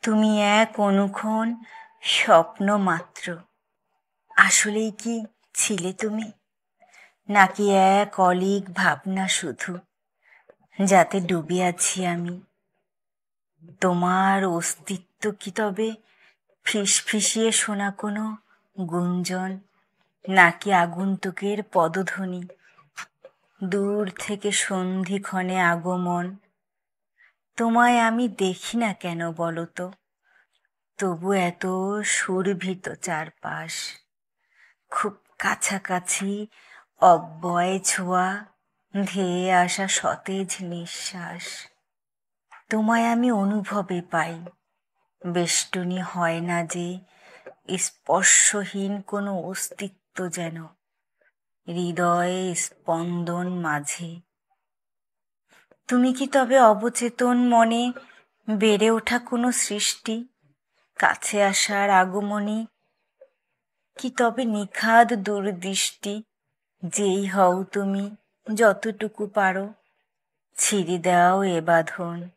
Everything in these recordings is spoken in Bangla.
তুমি এক অনুক্ষণ স্বপ্ন মাত্র। আসলেই কি ছিলে তুমি, নাকি এক অলীক ভাবনা শুধু, যাতে ডুবে আছি আমি? তোমার অস্তিত্ব কি তবে ফিসফিসিয়ে শোনা কোনো গুঞ্জন, নাকি আগন্তুকের পদধ্বনি, দূর থেকে সন্ধিক্ষণে আগমন? তোমায় আমি দেখি না কেন বলো তো, তবু এত সুরভিত চারপাশ, খুব কাছাকাছি অব্যয় ছোঁয়া, ধেয়ে আসা সতেজ নিঃশ্বাস। তোমায় আমি অনুভবে পাই, বেষ্টনী হয় না যে, স্পর্শহীন কোনো অস্তিত্ব যেন হৃদয়ে স্পন্দন মাঝে। তুমি কি তবে অবচেতন মনে বেড়ে ওঠা কোনো সৃষ্টি, কাছে আসার আগমনী? কি তবে নিখাদ দূরদৃষ্টি? যেই হও তুমি, যতটুকু পারো ছিঁড়ে দাও এ বাঁধন,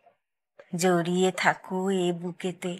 জড়িয়ে থাকো এ বুকেতে।